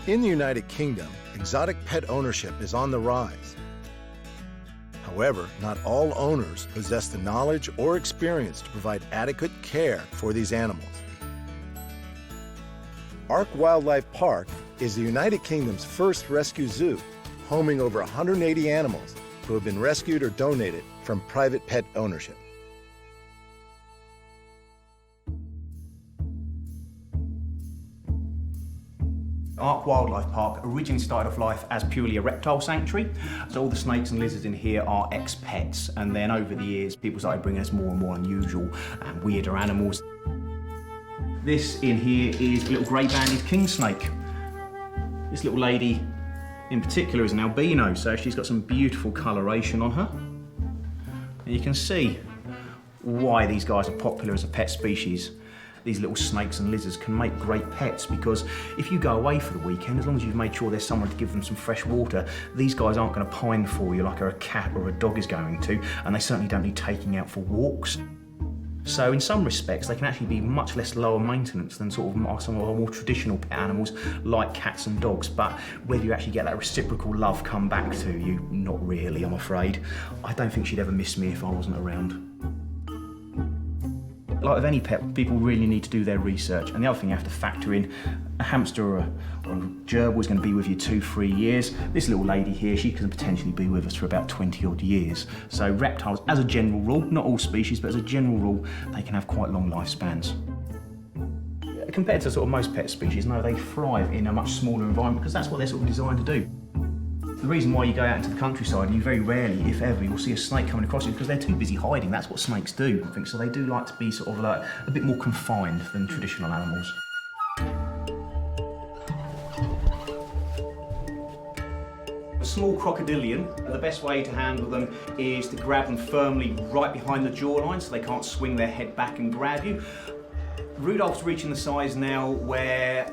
In the United Kingdom, exotic pet ownership is on the rise. However, not all owners possess the knowledge or experience to provide adequate care for these animals. Ark Wildlife Park is the United Kingdom's first rescue zoo, homing over 180 animals who have been rescued or donated from private pet ownership. Ark Wildlife Park originally started off life as purely a reptile sanctuary. So all the snakes and lizards in here are ex-pets, and then over the years people started bringing us more and more unusual and weirder animals. This in here is a little grey-banded king snake. This little lady in particular is an albino, so she's got some beautiful coloration on her. And you can see why these guys are popular as a pet species. These little snakes and lizards can make great pets because if you go away for the weekend, as long as you've made sure there's someone to give them some fresh water, these guys aren't going to pine for you like a cat or a dog is going to, and they certainly don't need taking out for walks. So in some respects, they can actually be much less lower maintenance than sort of some of our more traditional pet animals like cats and dogs. But whether you actually get that reciprocal love come back to you, not really, I'm afraid. I don't think she'd ever miss me if I wasn't around. Like with any pet, people really need to do their research. And the other thing you have to factor in, a hamster or a gerbil is going to be with you 2-3 years. This little lady here, she can potentially be with us for about 20 odd years. So reptiles, as a general rule, not all species, but as a general rule, they can have quite long lifespans. Compared to sort of most pet species, no, they thrive in a much smaller environment because that's what they're sort of designed to do. The reason why you go out into the countryside and you very rarely, if ever, you'll see a snake coming across you because they're too busy hiding. That's what snakes do, I think. So they do like to be sort of like a bit more confined than traditional animals. A small crocodilian, the best way to handle them is to grab them firmly right behind the jawline so they can't swing their head back and grab you. Rudolph's reaching the size now where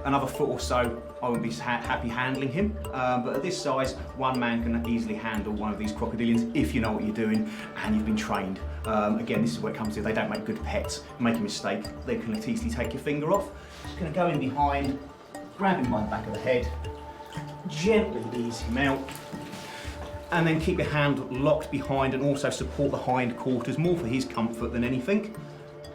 another foot or so I wouldn't be happy handling him, but at this size, one man can easily handle one of these crocodilians if you know what you're doing and you've been trained. Again, this is where it comes to, they don't make good pets. Make a mistake, they can easily take your finger off. Just going to go in behind, grab him by the back of the head, gently ease him out, and then keep your hand locked behind and also support the hind quarters, more for his comfort than anything.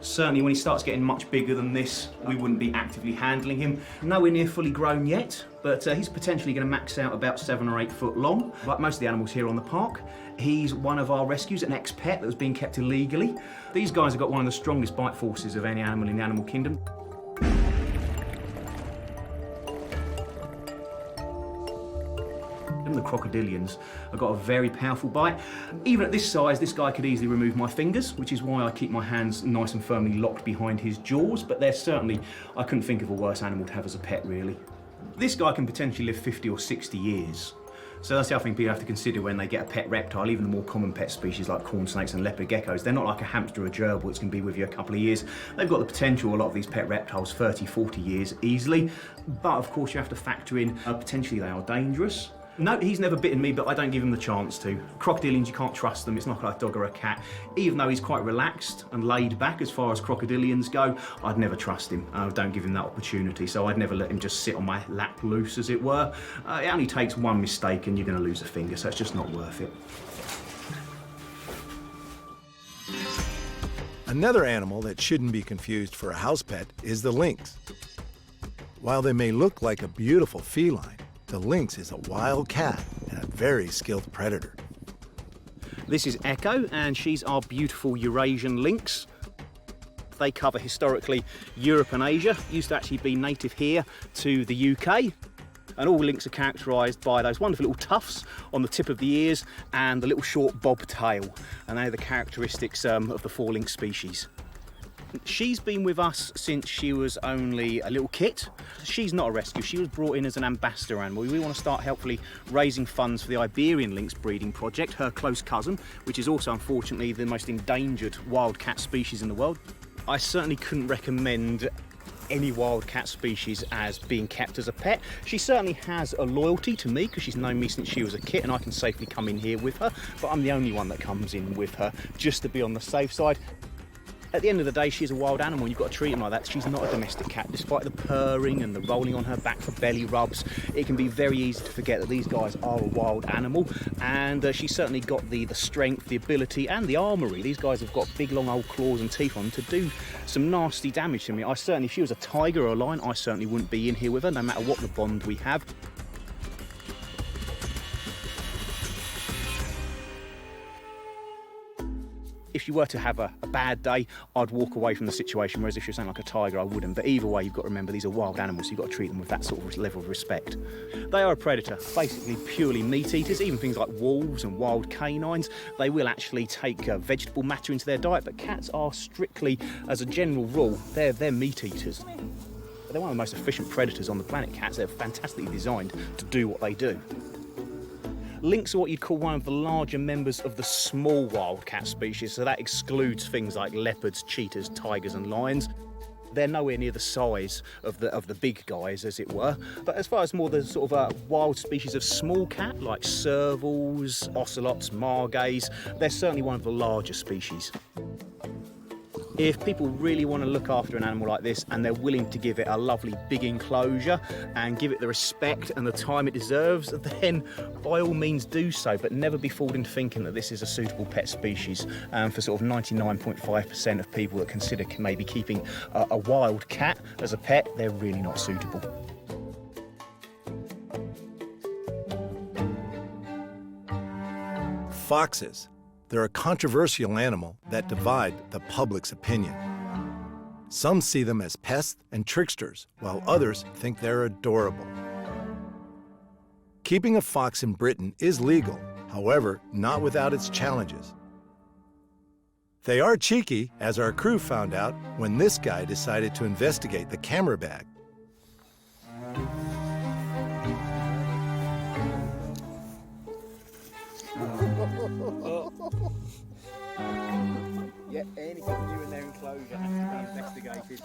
Certainly when he starts getting much bigger than this, we wouldn't be actively handling him. Nowhere near fully grown yet, but he's potentially going to max out about 7 or 8 foot long. Like most of the animals here on the park, he's one of our rescues, an ex-pet that was being kept illegally. These guys have got one of the strongest bite forces of any animal in the animal kingdom. The crocodilians have got a very powerful bite. Even at this size, this guy could easily remove my fingers, which is why I keep my hands nice and firmly locked behind his jaws, but they're certainly, I couldn't think of a worse animal to have as a pet, really. This guy can potentially live 50 or 60 years. So that's the other thing people have to consider when they get a pet reptile, even the more common pet species like corn snakes and leopard geckos. They're not like a hamster or a gerbil that's going to be with you a couple of years. They've got the potential, a lot of these pet reptiles, 30, 40 years easily. But of course you have to factor in, potentially they are dangerous. No, he's never bitten me, but I don't give him the chance to. Crocodilians, you can't trust them. It's not like a dog or a cat. Even though he's quite relaxed and laid back as far as crocodilians go, I'd never trust him. I don't give him that opportunity, so I'd never let him just sit on my lap loose, as it were. It only takes one mistake and you're going to lose a finger, so it's just not worth it. Another animal that shouldn't be confused for a house pet is the lynx. While they may look like a beautiful feline, the lynx is a wild cat and a very skilled predator. This is Echo, and she's our beautiful Eurasian lynx. They cover historically Europe and Asia, used to actually be native here to the UK. And all lynx are characterised by those wonderful little tufts on the tip of the ears and the little short bob tail. And they're the characteristics of the 4 lynx species. She's been with us since she was only a little kit. She's not a rescue, she was brought in as an ambassador animal. We want to start helpfully raising funds for the Iberian lynx breeding project, her close cousin, which is also unfortunately the most endangered wildcat species in the world. I certainly couldn't recommend any wildcat species as being kept as a pet. She certainly has a loyalty to me because she's known me since she was a kit and I can safely come in here with her, but I'm the only one that comes in with her just to be on the safe side. At the end of the day, she's a wild animal. You've got to treat them like that. She's not a domestic cat. Despite the purring and the rolling on her back for belly rubs, it can be very easy to forget that these guys are a wild animal. And she's certainly got the strength, the ability, and the armoury. These guys have got big, long old claws and teeth on them to do some nasty damage to me. If she was a tiger or a lion, I certainly wouldn't be in here with her, no matter what the bond we have. If you were to have a bad day, I'd walk away from the situation, whereas if you're something like a tiger, I wouldn't. But either way, you've got to remember these are wild animals, so you've got to treat them with that sort of level of respect. They are a predator, basically purely meat eaters. Even things like wolves and wild canines, they will actually take vegetable matter into their diet, but cats are strictly, as a general rule, they're meat eaters. But they're one of the most efficient predators on the planet, cats. They're fantastically designed to do what they do. Lynx are what you'd call one of the larger members of the small wildcat species, so that excludes things like leopards, cheetahs, tigers and lions. They're nowhere near the size of the big guys, as it were. But as far as more the sort of wild species of small cat, like servals, ocelots, margays, they're certainly one of the larger species. If people really want to look after an animal like this and they're willing to give it a lovely big enclosure and give it the respect and the time it deserves, then by all means do so, but never be fooled into thinking that this is a suitable pet species. For sort of 99.5% of people that consider maybe keeping a wild cat as a pet, they're really not suitable. Foxes. They're a controversial animal that divide the public's opinion. Some see them as pests and tricksters, while others think they're adorable. Keeping a fox in Britain is legal, however, not without its challenges. They are cheeky, as our crew found out when this guy decided to investigate the camera bag. Yeah, anything new in their enclosure has to be investigated.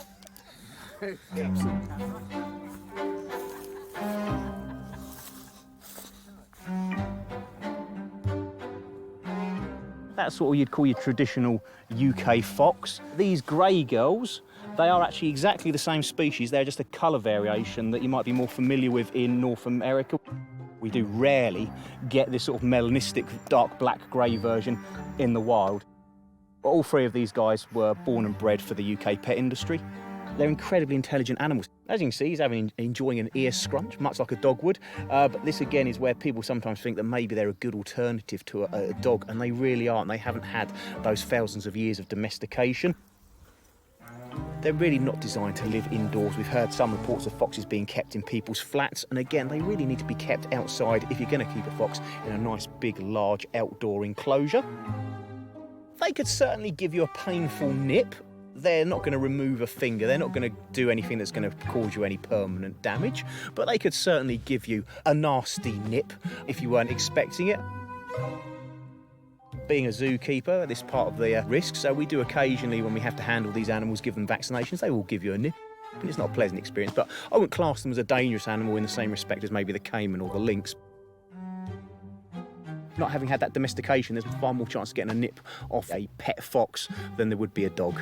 That's what you'd call your traditional UK fox. These grey girls, they are actually exactly the same species. They're just a colour variation that you might be more familiar with in North America. We do rarely get this sort of melanistic dark black grey version in the wild. But all three of these guys were born and bred for the UK pet industry. They're incredibly intelligent animals. As you can see, he's enjoying an ear scrunch, much like a dog would. But this again is where people sometimes think that maybe they're a good alternative to a dog, and they really aren't. They haven't had those thousands of years of domestication. They're really not designed to live indoors. We've heard some reports of foxes being kept in people's flats, and again, they really need to be kept outside if you're going to keep a fox in a nice, big, large outdoor enclosure. They could certainly give you a painful nip. They're not going to remove a finger. They're not going to do anything that's going to cause you any permanent damage, but they could certainly give you a nasty nip if you weren't expecting it. Being a zookeeper, this is part of the risk, so we do occasionally, when we have to handle these animals, give them vaccinations. They will give you a nip. It's not a pleasant experience, but I wouldn't class them as a dangerous animal in the same respect as maybe the caiman or the lynx. Not having had that domestication, there's far more chance of getting a nip off a pet fox than there would be a dog.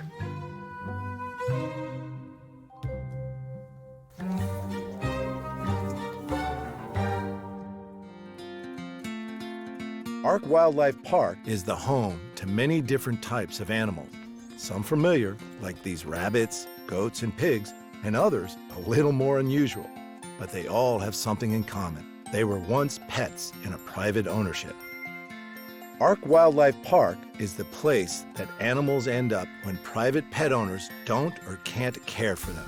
Ark Wildlife Park is the home to many different types of animals. Some familiar, like these rabbits, goats, and pigs, and others a little more unusual. But they all have something in common. They were once pets in a private ownership. Ark Wildlife Park is the place that animals end up when private pet owners don't or can't care for them.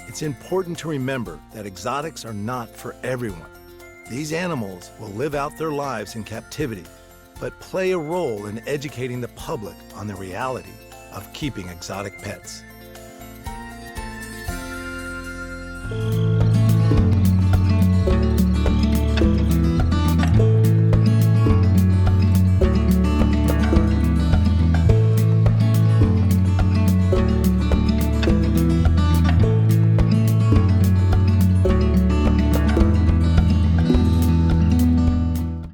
It's important to remember that exotics are not for everyone. These animals will live out their lives in captivity, but play a role in educating the public on the reality of keeping exotic pets.